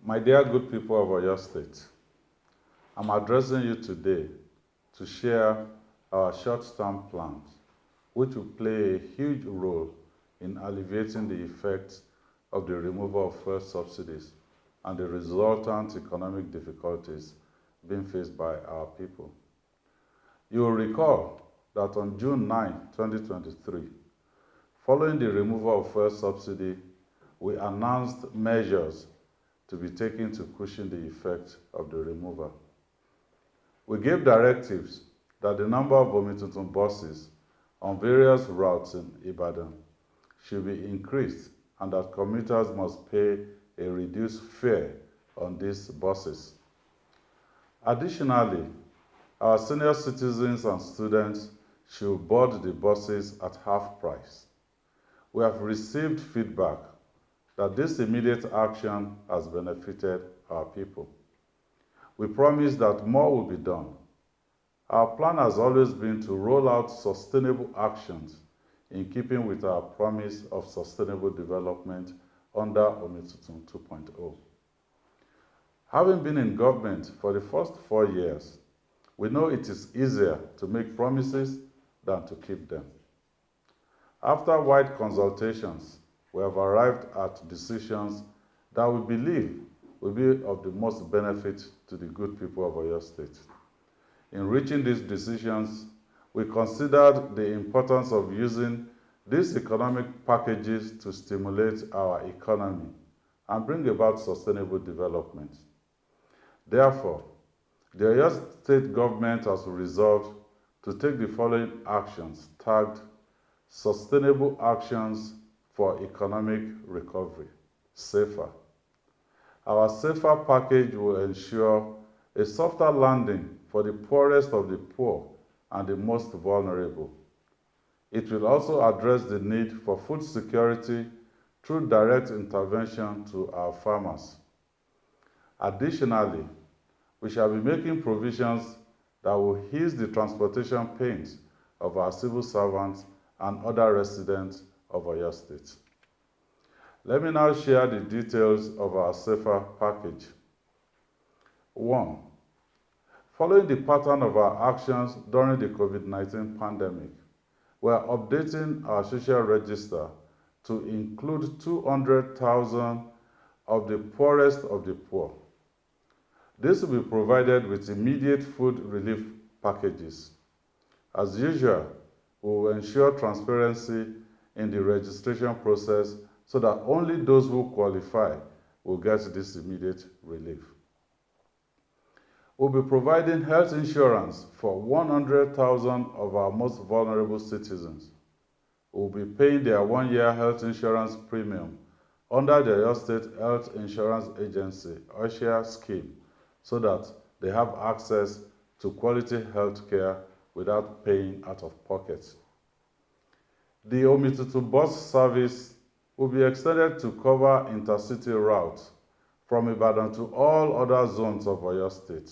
My dear good people of Oyo State, I'm addressing you today to share our short-term plans, which will play a huge role in alleviating the effects of the removal of fuel subsidies and the resultant economic difficulties being faced by our people. You will recall that on June 9, 2023, following the removal of fuel subsidy, we announced measures to be taken to cushion the effect of the removal. We gave directives that the number of Omituntun buses on various routes in Ibadan should be increased and that commuters must pay a reduced fare on these buses. Additionally, our senior citizens and students should board the buses at half price. We have received feedback that this immediate action has benefited our people. We promise that more will be done. Our plan has always been to roll out sustainable actions in keeping with our promise of sustainable development under Omituntun 2.0. Having been in government for the first 4 years, we know it is easier to make promises than to keep them. After wide consultations, we have arrived at decisions that we believe will be of the most benefit to the good people of Oyo State. In reaching these decisions, we considered the importance of using these economic packages to stimulate our economy and bring about sustainable development. Therefore, the Oyo State government has resolved to take the following actions tagged Sustainable Actions for Economic Recovery, SAFER. Our SAFER package will ensure a softer landing for the poorest of the poor and the most vulnerable. It will also address the need for food security through direct intervention to our farmers. Additionally, we shall be making provisions that will ease the transportation pains of our civil servants and other residents of Oyo State. Let me now share the details of our SAFER package. 1. Following the pattern of our actions during the COVID-19 pandemic, we are updating our social register to include 200,000 of the poorest of the poor. This will be provided with immediate food relief packages. As usual, we will ensure transparency in the registration process so that only those who qualify will get this immediate relief. We'll be providing health insurance for 100,000 of our most vulnerable citizens. We'll be paying their 1-year health insurance premium under the Oyo State Health Insurance Agency, OSHA scheme, so that they have access to quality health care without paying out of pocket. The Omituntun bus service will be extended to cover intercity routes from Ibadan to all other zones of Oyo State.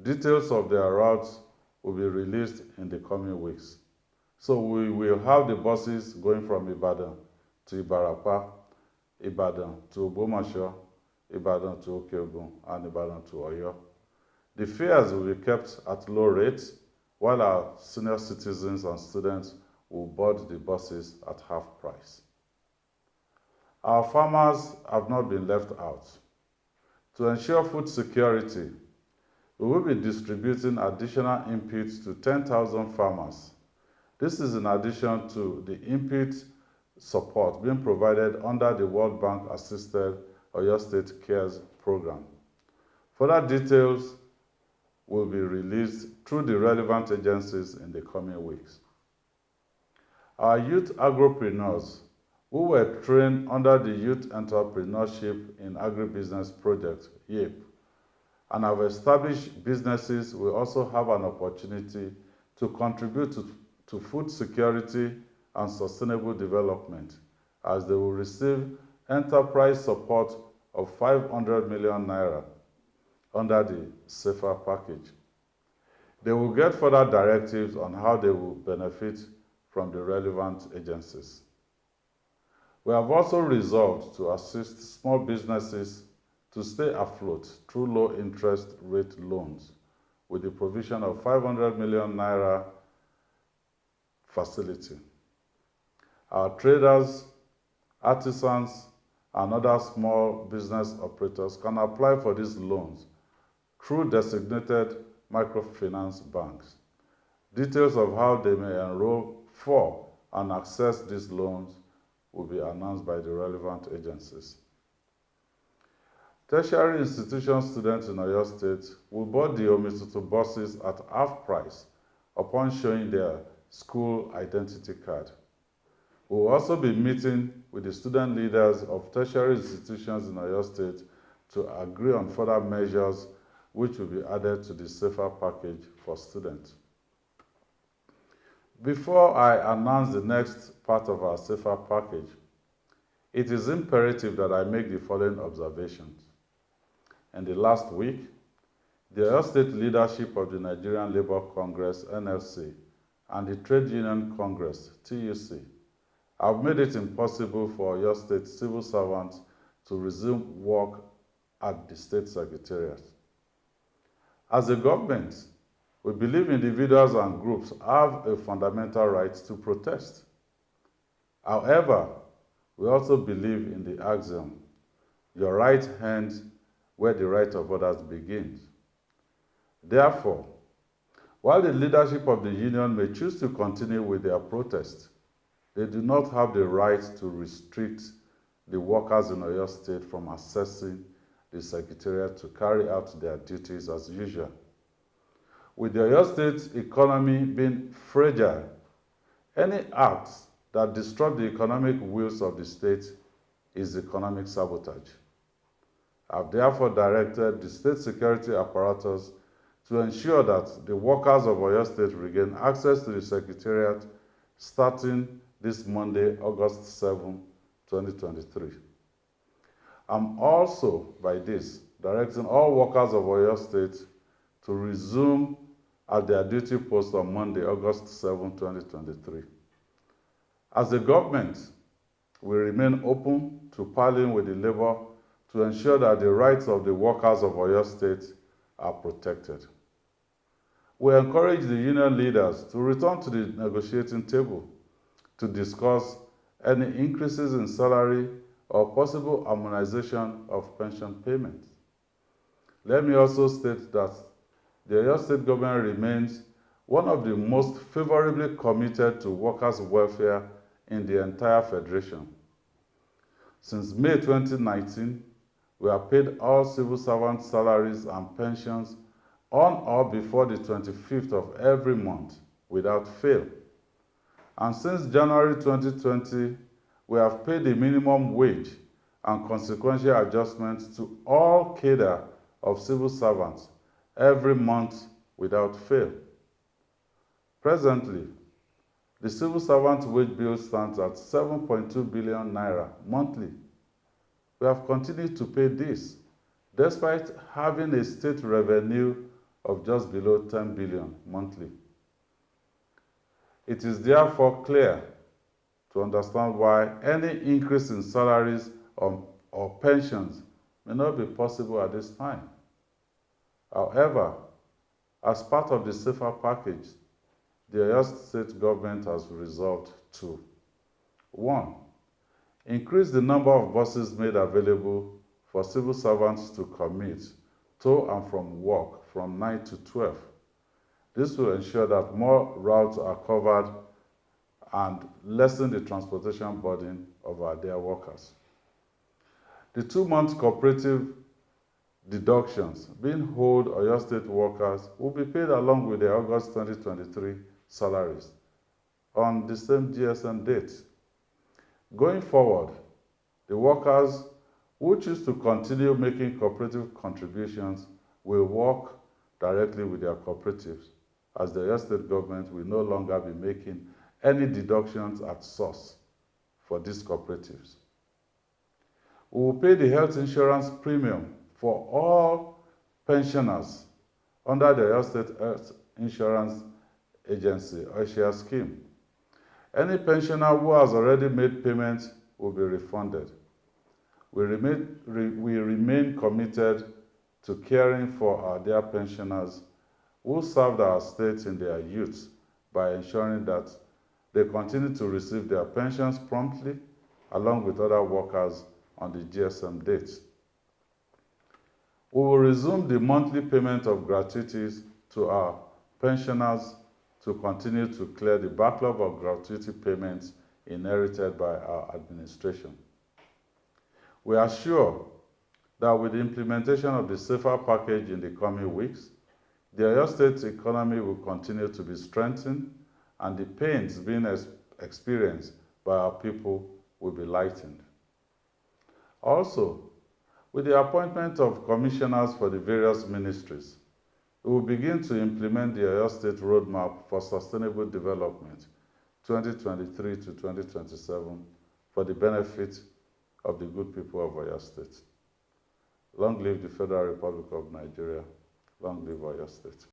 Details of their routes will be released in the coming weeks. So we will have the buses going from Ibadan to Ibarapa, Ibadan to Ogbomoso, Ibadan to Okeogun, and Ibadan to Oyo. The fares will be kept at low rates, while our senior citizens and students will board the buses at half price. Our farmers have not been left out. To ensure food security, we will be distributing additional inputs to 10,000 farmers. This is in addition to the input support being provided under the World Bank-assisted Oyo State Cares program. Further details will be released through the relevant agencies in the coming weeks. Our youth agripreneurs, who were trained under the Youth Entrepreneurship in Agribusiness Project, YEP, and have established businesses, will also have an opportunity to contribute to food security and sustainable development, as they will receive enterprise support of 500 million naira under the SAFER package. They will get further directives on how they will benefit from the relevant agencies. We have also resolved to assist small businesses to stay afloat through low interest rate loans with the provision of 500 million naira facility. Our traders, artisans, and other small business operators can apply for these loans through designated microfinance banks. Details of how they may enroll for and access these loans will be announced by the relevant agencies. Tertiary institution students in Oyo State will board the Omitutu buses at half price upon showing their school identity card. We will also be meeting with the student leaders of tertiary institutions in Oyo State to agree on further measures which will be added to the safer package for students. Before I announce the next part of our safer package, it is imperative that I make the following observations. In the last week, the Oyo State leadership of the Nigerian Labour Congress, NLC, and the Trade Union Congress, TUC, have made it impossible for Oyo State civil servants to resume work at the State Secretariat. As a government, we believe individuals and groups have a fundamental right to protest. However, we also believe in the axiom, your right ends where the right of others begins. Therefore, while the leadership of the union may choose to continue with their protest, they do not have the right to restrict the workers in Oyo State from accessing the Secretariat to carry out their duties as usual. With the Oyo State economy being fragile, any act that disrupt the economic wheels of the state is economic sabotage. I have therefore directed the state security apparatus to ensure that the workers of Oyo State regain access to the Secretariat starting this Monday, August 7, 2023. I'm also, by this, directing all workers of Oyo State to resume at their duty post on Monday, August 7, 2023. As a government, we remain open to parleying with the labor to ensure that the rights of the workers of Oyo State are protected. We encourage the union leaders to return to the negotiating table to discuss any increases in salary or possible harmonization of pension payments. Let me also state that the Oyo State government remains one of the most favorably committed to workers' welfare in the entire federation. Since May 2019, we have paid all civil servant salaries and pensions on or before the 25th of every month without fail. And since January 2020, we have paid the minimum wage and consequential adjustments to all cadre of civil servants every month without fail. Presently, the civil servant wage bill stands at 7.2 billion naira monthly. We have continued to pay this, despite having a state revenue of just below 10 billion monthly. It is therefore clear to understand why any increase in salaries or pensions may not be possible at this time. However, as part of the safer package, the Oyo State government has resolved to 1. Increase the number of buses made available for civil servants to commute to and from work from 9 to 12. This will ensure that more routes are covered and lessen the transportation burden of our dear workers. The 2-month cooperative deductions being owed Oyo State workers will be paid along with their August 2023 salaries on the same GSM date. Going forward, the workers who choose to continue making cooperative contributions will work directly with their cooperatives, as the Oyo State government will no longer be making any deductions at source for these cooperatives. We will pay the health insurance premium for all pensioners under the Oyo State Health Insurance Agency, OSHA scheme. Any pensioner who has already made payments will be refunded. We remain committed to caring for our dear pensioners who served our state in their youth by ensuring that they continue to receive their pensions promptly along with other workers on the GSM date. We will resume the monthly payment of gratuities to our pensioners to continue to clear the backlog of gratuity payments inherited by our administration. We are sure that with the implementation of the SAFER package in the coming weeks, the Oyo State economy will continue to be strengthened and the pains being experienced by our people will be lightened. Also, with the appointment of commissioners for the various ministries, we will begin to implement the Oyo State Roadmap for Sustainable Development 2023 to 2027 for the benefit of the good people of Oyo State. Long live the Federal Republic of Nigeria. Long live Oyo State.